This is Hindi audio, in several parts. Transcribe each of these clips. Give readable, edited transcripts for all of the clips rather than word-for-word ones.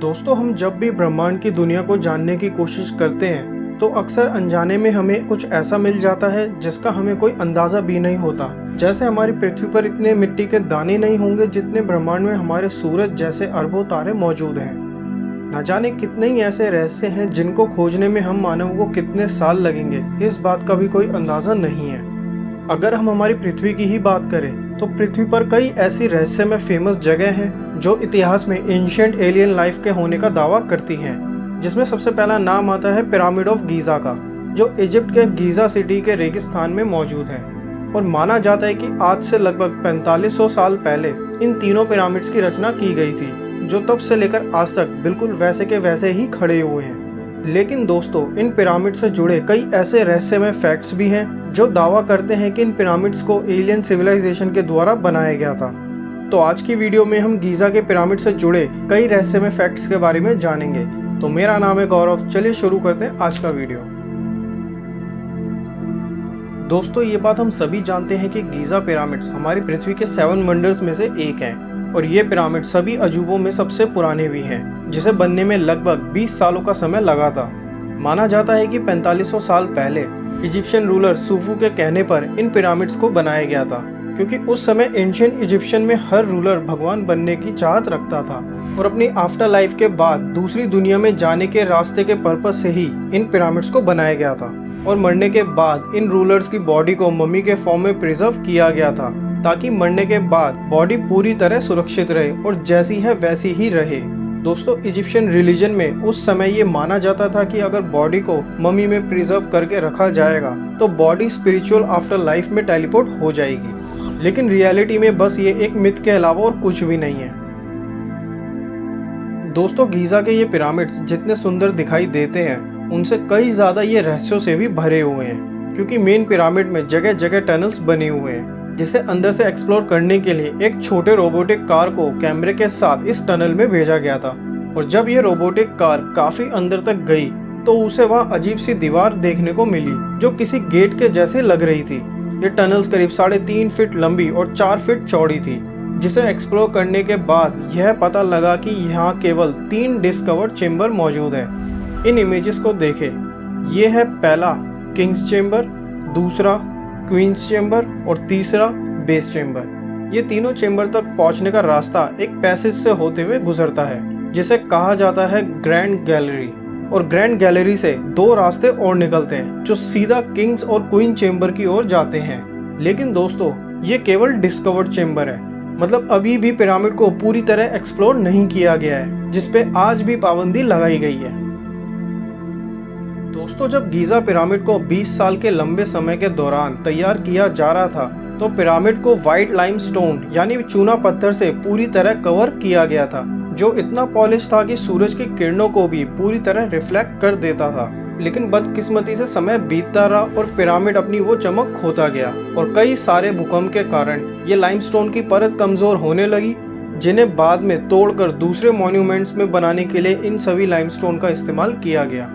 दोस्तों, हम जब भी ब्रह्मांड की दुनिया को जानने की कोशिश करते हैं तो अक्सर अनजाने में हमें कुछ ऐसा मिल जाता है जिसका हमें कोई अंदाज़ा भी नहीं होता। जैसे हमारी पृथ्वी पर इतने मिट्टी के दाने नहीं होंगे जितने ब्रह्मांड में हमारे सूरज जैसे अरबों तारे मौजूद हैं। न जाने कितने ही ऐसे रहस्य हैं जिनको खोजने में हम मानव को कितने साल लगेंगे, इस बात का भी कोई अंदाज़ा नहीं है। अगर हम हमारी पृथ्वी की ही बात करें तो पृथ्वी पर कई ऐसी रहस्यमय फेमस जगह हैं जो इतिहास में एंशिएंट एलियन लाइफ के होने का दावा करती हैं, जिसमें सबसे पहला नाम आता है पिरामिड ऑफ गीज़ा का, जो इजिप्ट के गीज़ा सिटी के रेगिस्तान में मौजूद है। और माना जाता है कि आज से लगभग 4500 साल पहले इन तीनों पिरामिड्स की रचना की गई थी, जो तब से लेकर आज तक बिल्कुल वैसे के वैसे ही खड़े हुए हैं। लेकिन दोस्तों, इन पिरामिड से जुड़े कई ऐसे रहस्यमय फैक्ट्स भी हैं जो दावा करते हैं कि इन पिरामिड्स को एलियन सिविलाइजेशन के द्वारा बनाया गया था। तो आज की वीडियो में हम गीज़ा के पिरामिड से जुड़े कई रहस्यमय फैक्ट्स के बारे में जानेंगे। तो मेरा नाम है गौरव, चलिए शुरू करते हैं आज का वीडियो। दोस्तों, ये बात हम सभी जानते हैं कि गीज़ा पिरामिड्स हमारी पृथ्वी के 7 वंडर्स में से एक हैं, और ये पिरामिड सभी अजूबों में सबसे पुराने भी हैं, जिसे बनने में लगभग 20 सालों का समय लगा था। माना जाता है कि 4500 साल पहले इजिप्शियन रूलर सूफू के कहने पर इन पिरामिड्स को बनाया गया था, क्योंकि उस समय एंशिएंट इजिप्शियन में हर रूलर भगवान बनने की चाहत रखता था और अपनी आफ्टर लाइफ के बाद दूसरी दुनिया में जाने के रास्ते के पर्पस से ही इन पिरामिड्स को बनाया गया था। और मरने के बाद इन रूलर्स की बॉडी को मम्मी के फॉर्म में प्रिजर्व किया गया था, ताकि मरने के बाद बॉडी पूरी तरह सुरक्षित रहे और जैसी है वैसी ही रहे। दोस्तों, इजिप्शियन रिलीजन में उस समय ये माना जाता था कि अगर बॉडी को मम्मी में प्रिजर्व करके रखा जाएगा तो बॉडी स्पिरिचुअल आफ्टर लाइफ में टेलीपोर्ट हो जाएगी। लेकिन रियलिटी में बस ये एक मिथ के अलावा और कुछ भी नहीं है। दोस्तों, गीज़ा के ये पिरामिड्स जितने सुंदर दिखाई देते हैं, उनसे कई ज़्यादा ये रहस्यों से भी भरे हुए हैं, क्योंकि मेन पिरामिड में जगह जगह टनल्स बने हुए हैं, जिसे अंदर से एक्सप्लोर करने के लिए एक छोटे रोबोटिक कार को कैमरे के साथ इस टनल में भेजा गया था। और जब ये रोबोटिक कार काफी अंदर तक गई तो उसे वहाँ अजीब सी दीवार देखने को मिली, जो किसी गेट के जैसे लग रही थी। ये टनल्स करीब 3.5 फीट लंबी और 4 फीट चौड़ी थी, जिसे एक्सप्लोर करने के बाद यह पता लगा कि यहाँ केवल 3 डिस्कवर्ड चेम्बर मौजूद है। इन इमेजेस को देखें। ये है पहला किंग्स चेम्बर, दूसरा क्वींस चेम्बर और तीसरा बेस चेम्बर। ये तीनों चेम्बर तक पहुंचने का रास्ता एक पैसेज से होते हुए गुजरता है, जिसे कहा जाता है ग्रैंड गैलरी। और ग्रैंड गैलरी से 2 रास्ते और निकलते हैं जो सीधा किंग्स और क्वीन चेम्बर की ओर जाते हैं। लेकिन दोस्तों, ये केवल डिस्कवर्ड चेम्बर है, मतलब अभी भी पिरामिड को पूरी तरह एक्सप्लोर नहीं किया गया है, जिसपे आज भी पाबंदी लगाई गई है। दोस्तों, जब गीज़ा पिरामिड को 20 साल के लंबे समय के दौरान तैयार किया जा रहा था, तो पिरामिड को व्हाइट लाइमस्टोन यानी चूना पत्थर से पूरी तरह कवर किया गया था, जो इतना पॉलिश था कि सूरज की किरणों को भी पूरी तरह रिफ्लेक्ट कर देता था। लेकिन बदकिस्मती से समय बीतता रहा और पिरामिड अपनी वो चमक खोता गया, और कई सारे भूकंप के कारण ये लाइमस्टोन की परत कमजोर होने लगी, जिन्हें बाद में तोड़कर दूसरे मॉन्यूमेंट्स में बनाने के लिए इन सभी लाइमस्टोन का इस्तेमाल किया गया।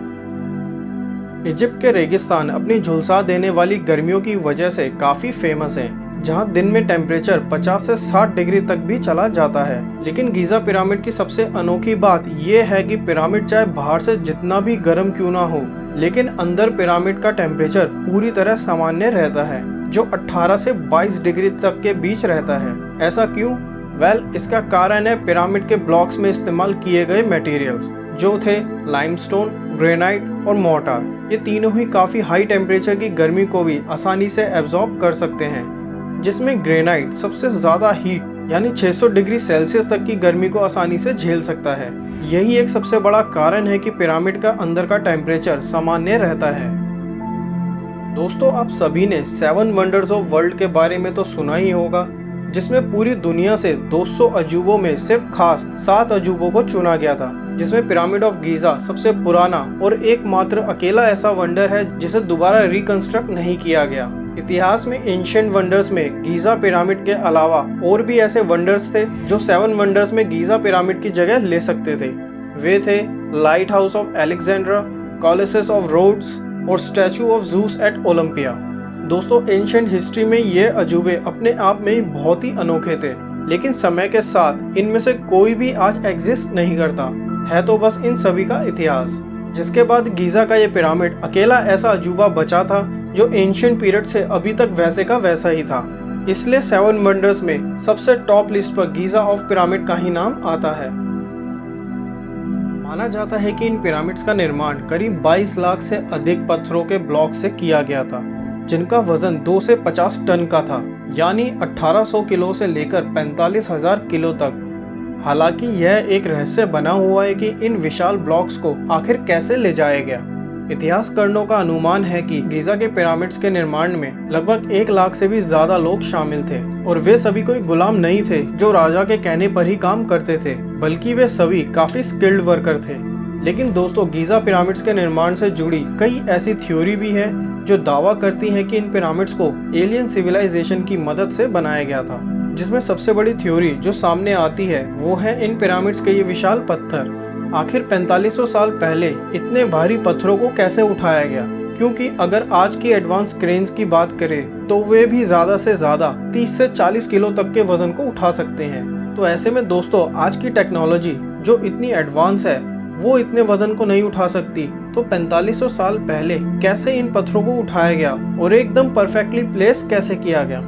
इजिप्ट के रेगिस्तान अपनी झुलसा देने वाली गर्मियों की वजह से काफी फेमस हैं, जहां दिन में टेम्परेचर 50 से 60 डिग्री तक भी चला जाता है। लेकिन गीज़ा पिरामिड की सबसे अनोखी बात यह है कि पिरामिड चाहे बाहर से जितना भी गर्म क्यों ना हो, लेकिन अंदर पिरामिड का टेम्परेचर पूरी तरह सामान्य रहता है, जो 18 से 22 डिग्री तक के बीच रहता है। ऐसा क्यों? इसका कारण है पिरामिड के ब्लॉक्स में इस्तेमाल किए गए मटेरियल्स, जो थे लाइमस्टोन, ग्रेनाइट और मोर्टार। ये तीनों ही काफी हाई टेम्परेचर की गर्मी को भी आसानी से एब्जॉर्ब कर सकते हैं, जिसमें ग्रेनाइट सबसे ज्यादा हीट यानी 600 डिग्री सेल्सियस तक की गर्मी को आसानी से झेल सकता है। यही एक सबसे बड़ा कारण है कि पिरामिड का अंदर का टेम्परेचर सामान्य रहता है। दोस्तों, आप सभी ने 7 वंडर्स ऑफ वर्ल्ड के बारे में तो सुना ही होगा, जिसमें पूरी दुनिया से 200 अजूबों में सिर्फ खास 7 अजूबों को चुना गया था, जिसमें पिरामिड ऑफ गीज़ा सबसे पुराना और एकमात्र अकेला ऐसा वंडर है जिसे दोबारा रिकंस्ट्रक्ट नहीं किया गया। इतिहास में एंशिएंट वंडर्स में गीज़ा पिरामिड के अलावा और भी ऐसे वंडर्स थे जो 7 वंडर्स में गीज़ा पिरामिड की जगह ले सकते थे। वे थे lighthouse of Alexandria, colossus of Rhodes और statue of Zeus at Olympia. दोस्तों, एंशिएंट हिस्ट्री में ये अजूबे अपने आप में ही बहुत ही अनोखे थे, लेकिन समय के साथ इनमें से कोई भी आज एग्जिस्ट नहीं करता। है तो बस इन सभी का इतिहास। जिसके बाद गीज़ा का ये पिरामिड अकेला ऐसा अजूबा बचा था जो एंशिएंट पीरियड से अभी तक वैसे का वैसा ही था। इसलिए 7 वंडर्स में सबसे टॉप लिस्ट पर गीज़ा ऑफ पिरामिड का ही नाम आता है। माना जाता है कि इन पिरामिड्स का निर्माण करीब 22 लाख से अधिक पत्थरों के ब्लॉक से किया गया था, जिनका वजन 2 से 50 टन का था, यानी 1800 किलो से लेकर 45,000 किलो तक। हालांकि यह एक रहस्य बना हुआ है कि इन विशाल ब्लॉक्स को आखिर कैसे ले जाया गया। इतिहासकारों का अनुमान है कि गीज़ा के पिरामिड्स के निर्माण में लगभग 1 लाख से भी ज्यादा लोग शामिल थे और वे सभी कोई गुलाम नहीं थे जो राजा के कहने पर ही काम करते थे, बल्कि वे सभी काफी स्किल्ड वर्कर थे। लेकिन दोस्तों, गीज़ा पिरामिड्स के निर्माण से जुड़ी कई ऐसी थ्योरी भी है जो दावा करती है कि इन पिरामिड्स को एलियन सिविलाइजेशन की मदद से बनाया गया था। जिसमें सबसे बड़ी थ्योरी जो सामने आती है वो है इन पिरामिड्स के ये विशाल पत्थर आखिर 4500 साल पहले इतने भारी पत्थरों को कैसे उठाया गया, क्योंकि अगर आज की एडवांस क्रेन्स की बात करें तो वे भी ज्यादा से ज्यादा 30 से 40 किलो तक के वजन को उठा सकते हैं। तो ऐसे में दोस्तों, आज की टेक्नोलॉजी जो इतनी एडवांस है वो इतने वजन को नहीं उठा सकती, तो 4500 साल पहले कैसे इन पत्थरों को उठाया गया और एकदम परफेक्टली प्लेस कैसे किया गया?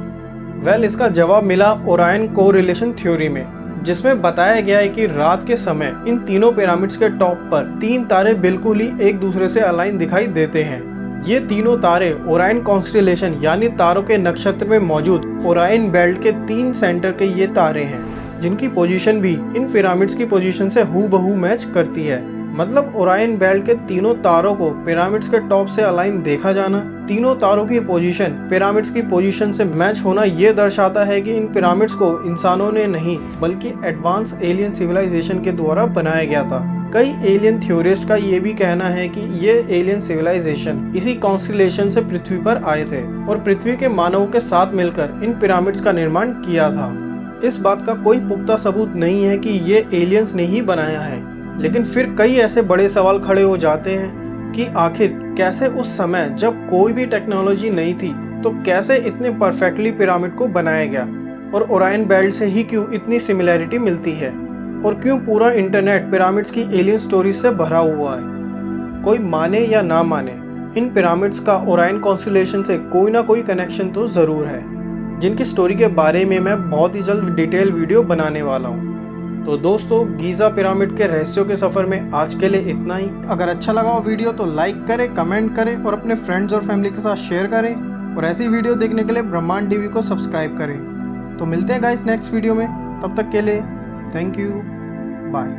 वेल, इसका जवाब मिला ओरायन कोरिलेशन थ्योरी में, जिसमें बताया गया है कि रात के समय इन तीनों पिरामिड्स के टॉप पर 3 तारे बिल्कुल ही एक दूसरे से अलाइन दिखाई देते हैं। ये तीनों तारे ओरायन कॉन्स्टेलेशन यानी तारों के नक्षत्र में मौजूद ओरायन बेल्ट के 3 सेंटर के ये तारे हैं, जिनकी पोजीशन भी इन पिरामिड्स की पोजीशन से हूबहू मैच करती है। मतलब ओरायन बेल्ट के तीनों तारों को पिरामिड्स के टॉप से अलाइन देखा जाना, तीनों तारों की पोजीशन पिरामिड्स की पोजीशन से मैच होना, ये दर्शाता है कि इन पिरामिड्स को इंसानों ने नहीं बल्कि एडवांस एलियन सिविलाइजेशन के द्वारा बनाया गया था। कई एलियन थ्योरिस्ट का ये भी कहना है कि ये एलियन सिविलाइजेशन इसी कॉन्स्टेलेशन से पृथ्वी पर आए थे और पृथ्वी के मानवों के साथ मिलकर इन पिरामिड्स का निर्माण किया था। इस बात का कोई पुख्ता सबूत नहीं है कि ये एलियंस ने ही बनाया है, लेकिन फिर कई ऐसे बड़े सवाल खड़े हो जाते हैं कि आखिर कैसे उस समय जब कोई भी टेक्नोलॉजी नहीं थी तो कैसे इतने परफेक्टली पिरामिड को बनाया गया, और ओरायन बेल्ट से ही क्यों इतनी सिमिलैरिटी मिलती है, और क्यों पूरा इंटरनेट पिरामिड्स की एलियन स्टोरीज से भरा हुआ है। कोई माने या ना माने, इन पिरामिड्स का ओरायन कॉन्स्टेलेशन से कोई ना कोई कनेक्शन तो जरूर है, जिनकी स्टोरी के बारे में मैं बहुत ही जल्द डिटेल वीडियो बनाने वाला हूँ। तो दोस्तों, गीज़ा पिरामिड के रहस्यों के सफ़र में आज के लिए इतना ही। अगर अच्छा लगा हो वीडियो तो लाइक करें, कमेंट करें और अपने फ्रेंड्स और फैमिली के साथ शेयर करें, और ऐसी वीडियो देखने के लिए ब्रह्मांड टीवी को सब्सक्राइब करें। तो मिलते हैं गाइस नेक्स्ट वीडियो में, तब तक के लिए थैंक यू, बाय।